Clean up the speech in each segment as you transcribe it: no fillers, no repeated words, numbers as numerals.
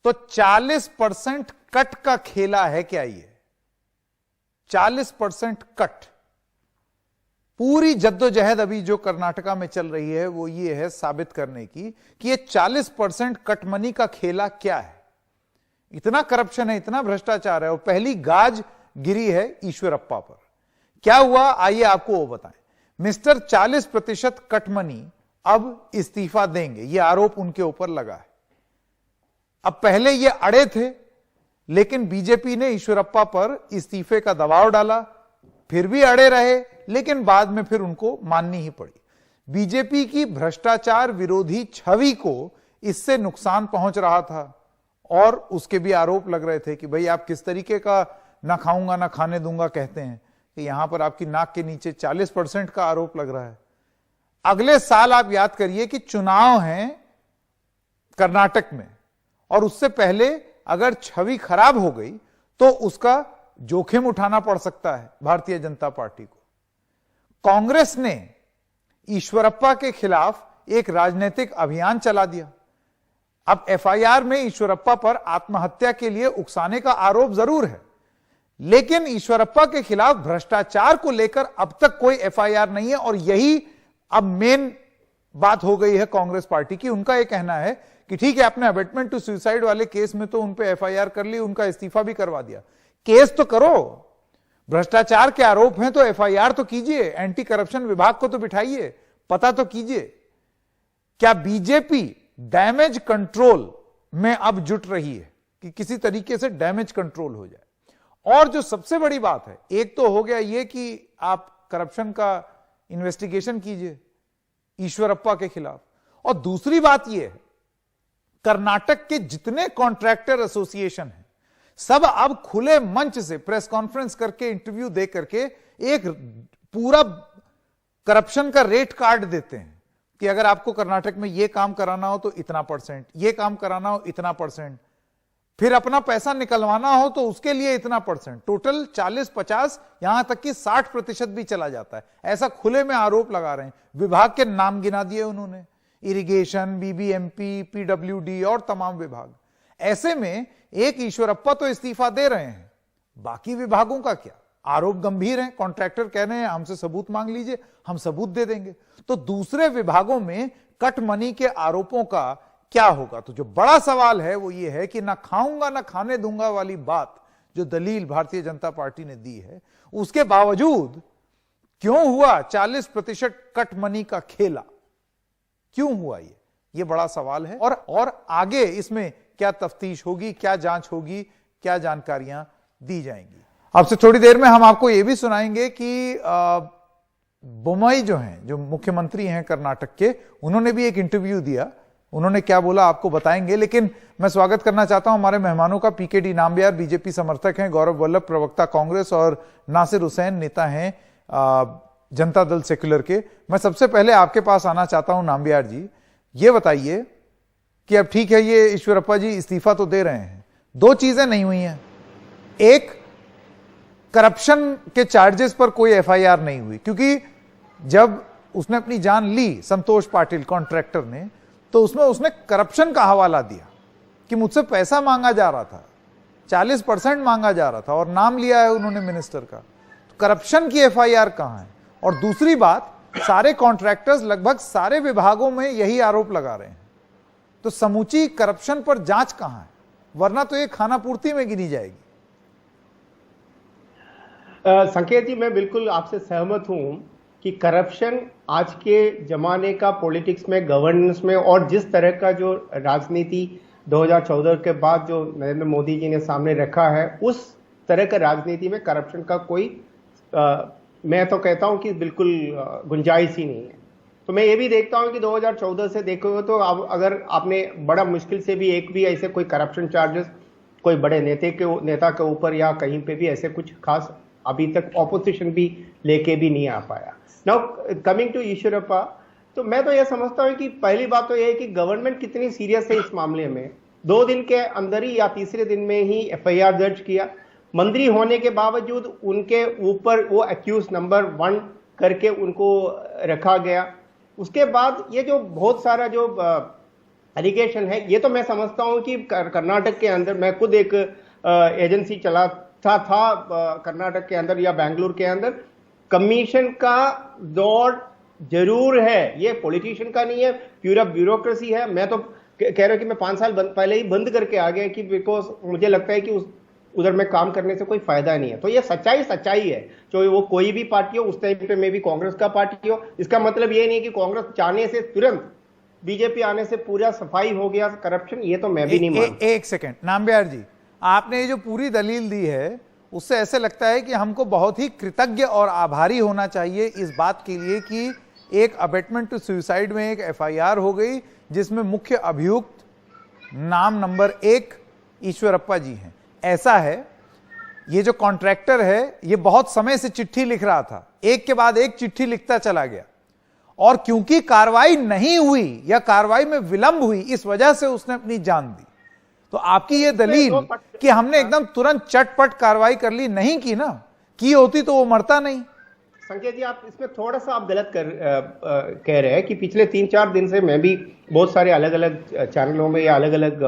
तो 40% कट का खेला है क्या ये? 40% कट। पूरी जद्दोजहद अभी जो कर्नाटका में चल रही है वो ये है साबित करने की कि ये 40% कट मनी का खेला क्या है। इतना करप्शन है, इतना भ्रष्टाचार है, और पहली गाज गिरी है ईश्वरप्पा पर। क्या हुआ आइए आपको वो बताएं। मिस्टर 40% कट मनी अब इस्तीफा देंगे, ये आरोप उनके ऊपर लगा है। अब पहले ये अड़े थे, लेकिन बीजेपी ने ईश्वरप्पा पर इस्तीफे का दबाव डाला, फिर भी अड़े रहे, लेकिन बाद में फिर उनको माननी ही पड़ी। बीजेपी की भ्रष्टाचार विरोधी छवि को इससे नुकसान पहुंच रहा था, और उसके भी आरोप लग रहे थे कि भाई आप किस तरीके का ना खाऊंगा ना खाने दूंगा कहते हैं, कि यहां पर आपकी नाक के नीचे 40% का आरोप लग रहा है। अगले साल आप याद करिए कि चुनाव हैं कर्नाटक में, और उससे पहले अगर छवि खराब हो गई तो उसका जोखिम उठाना पड़ सकता है भारतीय जनता पार्टी को। कांग्रेस ने ईश्वरप्पा के खिलाफ एक राजनीतिक अभियान चला दिया। अब एफआईआर में ईश्वरप्पा पर आत्महत्या के लिए उकसाने का आरोप जरूर है, लेकिन ईश्वरप्पा के खिलाफ भ्रष्टाचार को लेकर अब तक कोई एफआईआर नहीं है, और यही अब मेन बात हो गई है कांग्रेस पार्टी की। उनका यह कहना है कि ठीक है, आपने अबेटमेंट टू सुसाइड वाले केस में तो उन पे एफआईआर कर ली, उनका इस्तीफा भी करवा दिया, केस तो करो, भ्रष्टाचार के आरोप हैं तो एफआईआर तो कीजिए, एंटी करप्शन विभाग को तो बिठाइए, पता तो कीजिए। क्या बीजेपी डैमेज कंट्रोल में अब जुट रही है कि किसी तरीके से डैमेज कंट्रोल हो जाए? और जो सबसे बड़ी बात है, एक तो हो गया यह कि आप करप्शन का इन्वेस्टिगेशन कीजिए ईश्वरप्पा के खिलाफ, और दूसरी बात यह है कर्नाटक के जितने कॉन्ट्रैक्टर एसोसिएशन हैं सब अब खुले मंच से प्रेस कॉन्फ्रेंस करके, इंटरव्यू दे करके एक पूरा करप्शन का रेट कार्ड देते हैं कि अगर आपको कर्नाटक में यह काम कराना हो तो इतना %, यह काम कराना हो इतना %, फिर अपना पैसा निकलवाना हो तो उसके लिए इतना %, टोटल 40-50 यहां तक कि 60% भी चला जाता है। ऐसा खुले में आरोप लगा रहे हैं। विभाग के नाम गिना दिए उन्होंने, इरिगेशन, बीबीएमपी, पीडब्ल्यूडी और तमाम विभाग। ऐसे में एक ईश्वरप्पा तो इस्तीफा दे रहे हैं, बाकी विभागों का क्या? आरोप गंभीर हैं, कॉन्ट्रैक्टर कह रहे हैं हमसे सबूत मांग लीजिए, हम सबूत दे देंगे। तो दूसरे विभागों में कट मनी के आरोपों का क्या होगा? तो जो बड़ा सवाल है वो ये है कि ना खाऊंगा ना खाने दूंगा वाली बात जो दलील भारतीय जनता पार्टी ने दी है, उसके बावजूद क्यों हुआ 40% कट मनी का खेला? क्यों हुआ ये बड़ा सवाल है। और आगे इसमें क्या तफ्तीश होगी, क्या जांच होगी, क्या जानकारियां दी जाएंगी? अब से थोड़ी देर में हम आपको यह भी सुनाएंगे कि बोम्मई जो हैं, जो मुख्यमंत्री हैं कर्नाटक के, उन्होंने भी एक इंटरव्यू दिया। उन्होंने क्या बोला आपको बताएंगे, लेकिन मैं स्वागत करना चाहता हूं हमारे मेहमानों का। पीकेडी नाम्बियार बीजेपी समर्थक हैं, गौरव वल्लभ प्रवक्ता कांग्रेस, और नासिर हुसैन नेता हैं जनता दल सेक्युलर के। मैं सबसे पहले आपके पास आना चाहता हूं नाम्बियार जी, ये बताइए कि अब ठीक है ये ईश्वरप्पा जी इस्तीफा तो दे रहे हैं, दो चीजें नहीं हुई हैं। एक, करप्शन के चार्जेस पर कोई एफआईआर नहीं हुई, क्योंकि जब उसने अपनी जान ली संतोष पाटिल कॉन्ट्रैक्टर ने, तो उसमें उसने करप्शन का हवाला दिया कि मुझसे पैसा मांगा जा रहा था, 40% मांगा जा रहा था, और नाम लिया है उन्होंने मिनिस्टर का। तो करप्शन की एफआईआर कहां है? और दूसरी बात, सारे कॉन्ट्रैक्टर्स लगभग सारे विभागों में यही आरोप लगा रहे हैं, तो समूची करप्शन पर जांच कहां है? वरना तो ये खाना पूर्ति में गिनी जाएगी। संकेत जी, मैं बिल्कुल आपसे सहमत हूं कि करप्शन आज के जमाने का पॉलिटिक्स में, गवर्नेंस में, और जिस तरह का जो राजनीति 2014 के बाद जो नरेंद्र मोदी जी ने सामने रखा है, उस तरह का राजनीति में करप्शन का कोई मैं तो कहता हूं कि बिल्कुल गुंजाइश ही नहीं है। तो मैं ये भी देखता हूं कि 2014 से देखोगे तो अब अगर आपने बड़ा मुश्किल से भी एक भी ऐसे कोई करप्शन चार्जेस कोई बड़े नेता के ऊपर या कहीं पे भी ऐसे कुछ खास अभी तक ऑपोजिशन भी लेके भी नहीं आ पाया। नाउ कमिंग टू ईश्वरप्पा, तो मैं तो यह समझता हूं कि पहली बात तो यह है कि गवर्नमेंट कितनी सीरियस है इस मामले में। 2 दिन के अंदर ही या तीसरे दिन में ही एफआईआर दर्ज किया, मंत्री होने के बावजूद उनके ऊपर वो एक्यूज नंबर 1 करके उनको रखा गया। उसके बाद ये जो बहुत सारा जो एलिगेशन है, ये तो मैं समझता हूं कि कर्नाटक के अंदर, मैं खुद एक एजेंसी चलाता था कर्नाटक के अंदर या बेंगलुरु के अंदर, कमीशन का दौड़ जरूर है, ये पॉलिटिशियन का नहीं है, प्यूरा ब्यूरोक्रेसी है। मैं तो कह रहा हूं कि मैं 5 साल पहले ही बंद करके आ गया कि बिकॉज मुझे लगता है कि उधर में काम करने से कोई फायदा नहीं है। तो ये सच्चाई है, चाहे वो कोई भी पार्टी हो, उस टाइम पे मे भी कांग्रेस का पार्टी हो। इसका मतलब ये नहीं कि कांग्रेस चाहने से तुरंत बीजेपी आने से पूरा सफाई हो गया करप्शन, ये तो मैं भी नहीं मानता। एक सेकंड नामबिहार जी, आपने ये जो पूरी दलील दी है उससे ऐसे लगता है कि हमको बहुत ही कृतज्ञ और आभारी होना चाहिए इस बात के लिए कि एक अबेटमेंट टू सुसाइड में एक एफआईआर हो गई जिसमें मुख्य अभियुक्त नाम नंबर 1 ईश्वरप्पा जी हैं। ऐसा है, ये जो कॉन्ट्रैक्टर है ये बहुत समय से चिट्ठी लिख रहा था, एक के बाद एक चिट्ठी लिखता चला गया, और क्योंकि कार्रवाई नहीं हुई या कार्रवाई में विलंब हुई, इस वजह से उसने अपनी जान दी। तो आपकी ये दलील कि हमने एकदम तुरंत चटपट कार्रवाई कर ली, नहीं की ना, की होती तो वो मरता नहीं। संकेत जी, आप इसमें थोड़ा सा आप गलत कह रहे हैं कि पिछले 3-4 दिन से मैं भी बहुत सारे अलग अलग चैनलों में या अलग अलग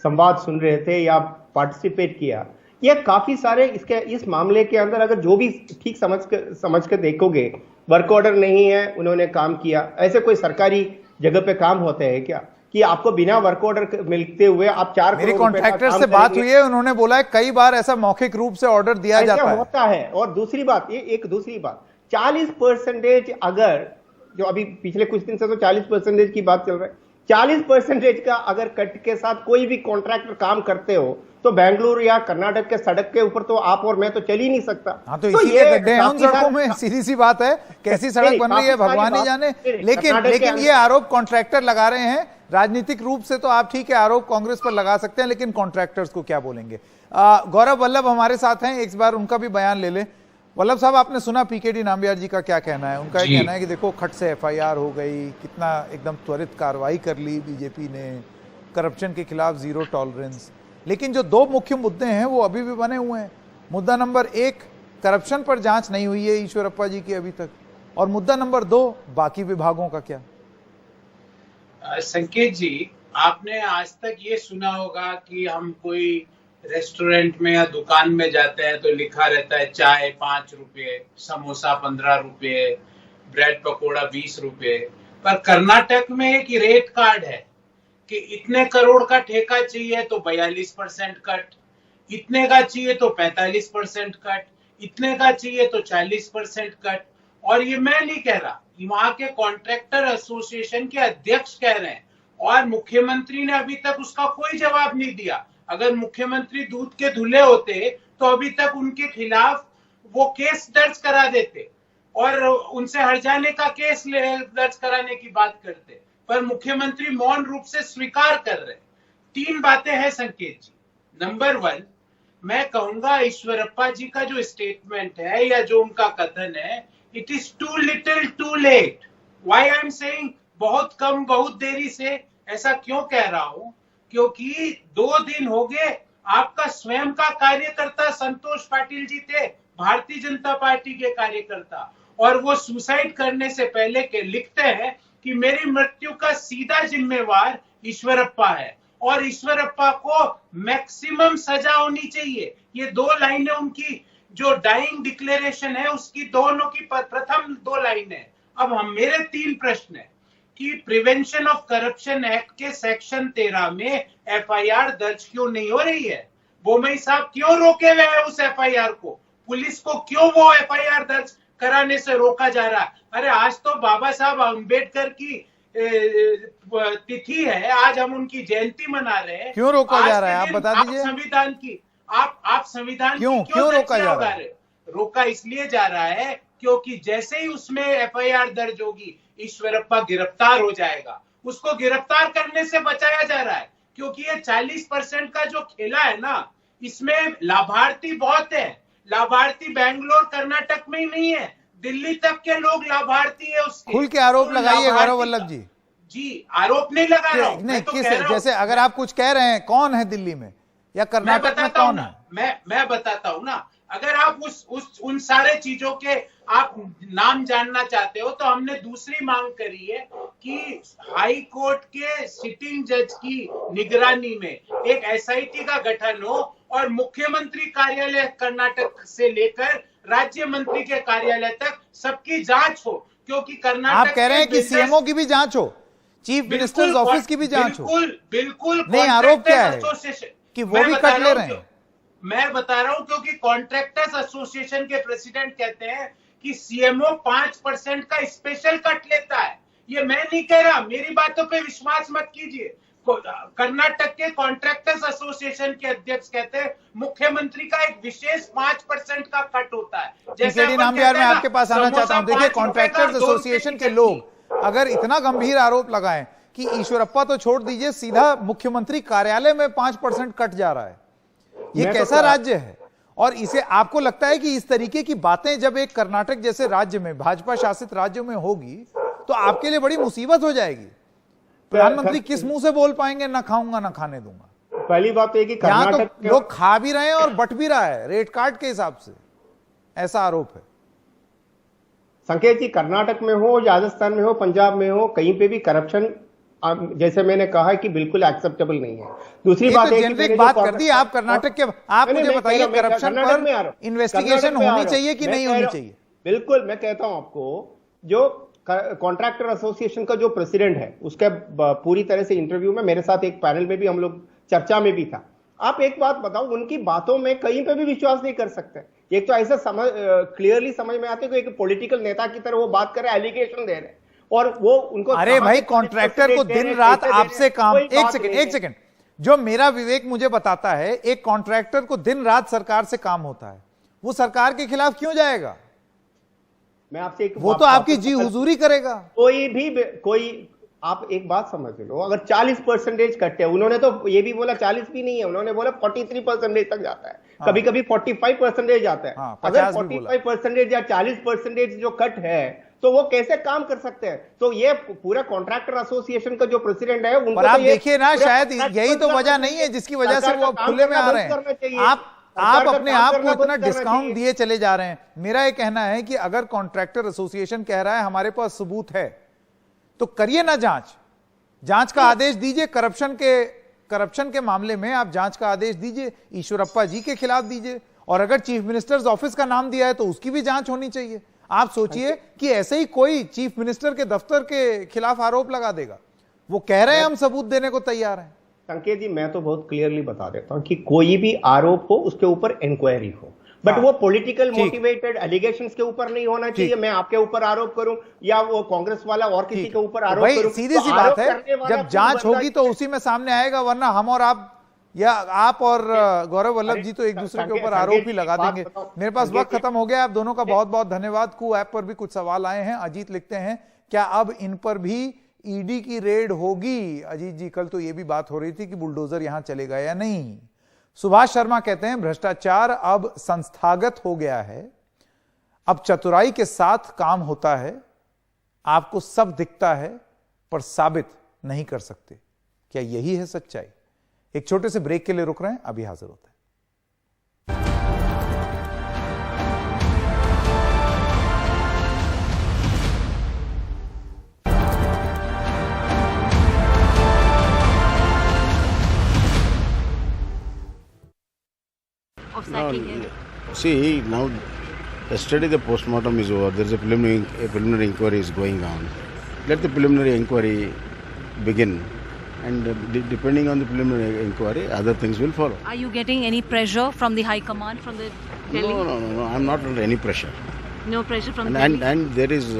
संवाद सुन रहे थे या पार्टिसिपेट किया। ये काफी सारे इस मामले के अंदर अगर जो भी ठीक समझ कर देखोगे, वर्क ऑर्डर नहीं है, उन्होंने काम किया। ऐसे कोई सरकारी जगह पे काम होते हैं क्या कि आपको बिना वर्क ऑर्डर मिलते हुए आप 4 मेरे कॉन्ट्रैक्टर से बात हुई है, उन्होंने बोला है कई बार ऐसा मौखिक रूप से ऑर्डर दिया जाता है। होता है। और दूसरी बात, ये एक दूसरी बात, 40% अगर, जो अभी पिछले कुछ दिन से तो 40% की बात चल रहा है, 40% का अगर कट के साथ कोई भी कॉन्ट्रैक्टर काम करते हो तो बेंगलुरु या कर्नाटक के सड़क के ऊपर तो आप और मैं तो चल ही नहीं सकता। हाँ, तो इसीलिए गड्ढे हैं उन सड़कों में, सीधी सी बात है। कैसी सड़क बन रही है भगवान ही जाने। लेकिन ये आरोप कॉन्ट्रैक्टर लगा रहे हैं। राजनीतिक रूप से तो आप ठीक है आरोप कांग्रेस पर लगा सकते हैं, लेकिन कॉन्ट्रैक्टर्स को क्या बोलेंगे। गौरव वल्लभ हमारे साथ हैं, एक बार उनका भी बयान ले लें। वल्लभ साहब, आपने सुना पीकेडी नामबिहार जी का क्या कहना है? उनका कहना है कि देखो खट से एफआईआर हो गई, कितना एकदम त्वरित कार्रवाई कर ली बीजेपी ने, करप्शन के खिलाफ जीरो टॉलरेंस। लेकिन जो 2 मुख्य मुद्दे हैं वो अभी भी बने हुए हैं। मुद्दा नंबर 1, करप्शन पर जांच नहीं हुई है ईश्वरप्पा जी की अभी तक, और मुद्दा नंबर 2, बाकी विभागों का क्या? संकेत जी, आपने आज तक ये सुना होगा कि हम कोई रेस्टोरेंट में या दुकान में जाते हैं तो लिखा रहता है चाय 5 रुपए, समोसा 15 रुपए, ब्रेड पकोड़ा 20 रुपए। पर कर्नाटक में एक रेट कार्ड है कि इतने करोड़ का ठेका चाहिए तो 42% कट, इतने का चाहिए तो 45% कट, इतने का चाहिए तो 40% कट। और ये मैं नहीं कह रहा, वहां के कॉन्ट्रैक्टर एसोसिएशन के अध्यक्ष कह रहे हैं, और मुख्यमंत्री ने अभी तक उसका कोई जवाब नहीं दिया। अगर मुख्यमंत्री दूध के धुले होते तो अभी तक उनके खिलाफ वो केस दर्ज करा देते और उनसे हट जाने का केस दर्ज कराने की बात करते, पर मुख्यमंत्री मौन रूप से स्वीकार कर रहे। 3 बातें हैं संकेत जी। नंबर 1, मैं कहूंगा ईश्वरप्पा जी का जो स्टेटमेंट है या जो उनका कथन है, it is too little too late. Why I am saying बहुत कम बहुत देरी से, ऐसा क्यों कह रहा हूं? क्योंकि 2 दिन हो गए आपका स्वयं का कार्यकर्ता संतोष पाटिल जी थे, भारतीय जनता पार्टी के कार्यकर्ता, और वो सुसाइड करने से पहले के लिखते हैं कि मेरी मृत्यु का सीधा जिम्मेवार ईश्वरप्पा है और ईश्वरप्पा को मैक्सिमम सजा होनी चाहिए। ये 2 लाइनें उनकी जो डाइंग डिक्लेरेशन है उसकी दोनों की प्रथम 2 लाइनें। अब हम मेरे 3 प्रश्न है कि प्रिवेंशन ऑफ करप्शन एक्ट के सेक्शन 13 में एफआईआर दर्ज क्यों नहीं हो रही है? बोमई साहब क्यों रोके हुए हैं उस एफआईआर को? पुलिस को क्यों वो एफआईआर दर्ज कराने से रोका जा रहा है? अरे आज तो बाबा साहब अम्बेडकर की तिथि है, आज हम उनकी जयंती मना रहे हैं, क्यों रोका जा रहा है? आप बता दीजिए। संविधान की आप संविधान क्यों रोका जा रहा है? रोका इसलिए जा रहा है क्योंकि जैसे ही उसमें एफआईआर दर्ज होगी ईश्वरप्पा गिरफ्तार हो जाएगा। उसको गिरफ्तार करने से बचाया जा रहा है क्योंकि ये 40% का जो खेला है ना, इसमें लाभार्थी बहुत है। लाभार्थी बेंगलोर कर्नाटक में ही नहीं है, दिल्ली तक के लोग लाभार्थी है उसके। खुल के आरोप लगाइए गौरव वल्लभ जी। जी, आरोप नहीं लगा रहा हूं, नहीं, किस जैसे अगर आप कुछ कह रहे हैं, कौन है दिल्ली में या कर्नाटक में कौन है? मैं बताता हूं ना। अगर आप उन सारे चीजों के आप नाम जानना चाहते हो तो हमने दूसरी मांग करी है कि हाई कोर्ट के सिटिंग जज की निगरानी में एक एसआईटी का गठन हो और मुख्यमंत्री कार्यालय कर्नाटक से लेकर राज्य मंत्री के कार्यालय तक सबकी जांच हो, क्योंकि कर्नाटक आप कह रहे हैं कि सीएमओ की भी जांच हो, चीफ मिनिस्टर्स ऑफिस की भी जांच हो। बिल्कुल नहीं, आरोप क्या है कि वो भी कट ले रहे हैं? मैं बता रहा हूं क्योंकि कॉन्ट्रैक्टर्स एसोसिएशन के प्रेसिडेंट कहते हैं कि सीएमओ 5% का स्पेशल कट लेता है। ये मैं नहीं कह रहा, मेरी बातों पे विश्वास मत कीजिए। कर्नाटक के कॉन्ट्रैक्टर्स एसोसिएशन के अध्यक्ष कहते हैं मुख्यमंत्री का एक विशेष 5% का कट होता है। जैसे नामबिहार में आपके पास आना चाहता हूं। देखिए, कॉन्ट्रैक्टर्स एसोसिएशन के लोग अगर इतना गंभीर आरोप लगाएं कि ईश्वरप्पा तो छोड़ दीजिए, सीधा मुख्यमंत्री कार्यालय में 5% कट जा रहा है, ये कैसा राज्य है? और इसे आपको लगता है कि इस तरीके की बातें जब एक कर्नाटक जैसे राज्य में, भाजपा शासित राज्यों में होगी तो आपके लिए बड़ी मुसीबत हो जाएगी? प्रधानमंत्री किस मुंह से बोल पाएंगे ना खाऊंगा ना खाने दूंगा? पहली बात तो ये कि कर्नाटक तो लोग खा भी रहे हैं और बट भी रहा है रेट कार्ड के हिसाब से, ऐसा आरोप है। संकेत जी, कर्नाटक में हो, राजस्थान में हो, पंजाब में हो, कहीं पे भी करप्शन जैसे मैंने कहा कि बिल्कुल एक्सेप्टेबल नहीं है। दूसरी बात तो जेनरिक बात कर दी आप कर्नाटक के। आप मुझे बताइए, करप्शन पर इन्वेस्टिगेशन होनी चाहिए कि नहीं होनी चाहिए? बिल्कुल, मैं कहता हूं आपको, जो कॉन्ट्रैक्टर एसोसिएशन का जो प्रेसिडेंट है उसके पूरी तरह से इंटरव्यू में, मेरे साथ एक पैनल में भी हम लोग चर्चा में भी था। आप एक बात बताओ, उनकी बातों में कहीं पे भी विश्वास नहीं कर सकते। एक तो ऐसा क्लियरली समझ में आते कि एक पॉलिटिकल नेता की तरह वो बात कर रहे, एलिगेशन दे रहे, और वो उनको, अरे भाई, कॉन्ट्रैक्टर को दिन रात आपसे काम, एक सेकंड, जो मेरा विवेक मुझे बताता है, एक कॉन्ट्रैक्टर को दिन रात सरकार से काम होता है, वो सरकार के खिलाफ क्यों जाएगा? मैं आपसे एक, वो तो आपकी जी हुजूरी करेगा। कोई आप एक बात समझ लो, अगर 40% कटे, उन्होंने तो ये भी बोला 40 भी नहीं है, उन्होंने बोला 43% तक जाता है, कभी कभी 45% जाता है। अगर 45% या 40% जो कट है तो वो कैसे काम कर सकते हैं? तो ये पूरा कॉन्ट्रैक्टर एसोसिएशन का जो प्रेसिडेंट है, उनको आप देखिए ना, शायद यही तो वजह नहीं है जिसकी वजह से वो खुले में आ रहे हैं। आप अपने आप को इतना डिस्काउंट दिए चले जा रहे हैं। मेरा ये कहना है कि अगर कॉन्ट्रैक्टर एसोसिएशन कह रहा है हमारे पास सबूत है, तो करिए ना जांच का आदेश दीजिए। करप्शन के मामले में आप जांच का आदेश दीजिए, ईश्वरप्पा जी के खिलाफ दीजिए, और अगर चीफ मिनिस्टर्स ऑफिस का नाम दिया है तो उसकी भी जांच होनी चाहिए। आप सोचिए कि ऐसे ही कोई चीफ मिनिस्टर के दफ्तर के खिलाफ आरोप लगा देगा, वो कह रहे हैं हम सबूत देने को तैयार हैं। संकेत जी, मैं तो बहुत क्लियरली बता देता हूं कि कोई भी आरोप हो उसके ऊपर इंक्वायरी हो, बट वो पॉलिटिकल मोटिवेटेड एलिगेशंस के ऊपर नहीं होना चाहिए। मैं आपके ऊपर आरोप करूं या वो कांग्रेस वाला और किसी के ऊपर आरोप करूं, सीधी सी बात है, जब जांच होगी तो उसी में सामने आएगा, वरना हम और आप या आप और गौरव वल्लभ जी तो एक दूसरे के ऊपर आरोप ही लगा देंगे। मेरे पास वक्त खत्म हो गया। आप दोनों का बहुत बहुत धन्यवाद। कू ऐप पर भी कुछ सवाल आए हैं। अजीत लिखते हैं, क्या अब इन पर भी ईडी की रेड होगी? अजीत जी, कल तो ये भी बात हो रही थी कि बुलडोजर यहां चलेगा या नहीं। सुभाष शर्मा कहते हैं, भ्रष्टाचार अब संस्थागत हो गया है, अब चतुराई के साथ काम होता है, आपको सब दिखता है पर साबित नहीं कर सकते। क्या यही है सच्चाई? एक छोटे से ब्रेक के लिए रुक रहे हैं, अभी हाजिर होते हैं। No, see, now yesterday the postmortem is over. There is a preliminary inquiry is going on. Let the preliminary inquiry begin, and depending on the preliminary inquiry, other things will follow. Are you getting any pressure from the High Command, from the Delhi? No. I'm not under any pressure. No pressure from Delhi? And there is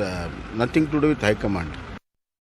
nothing to do with High Command.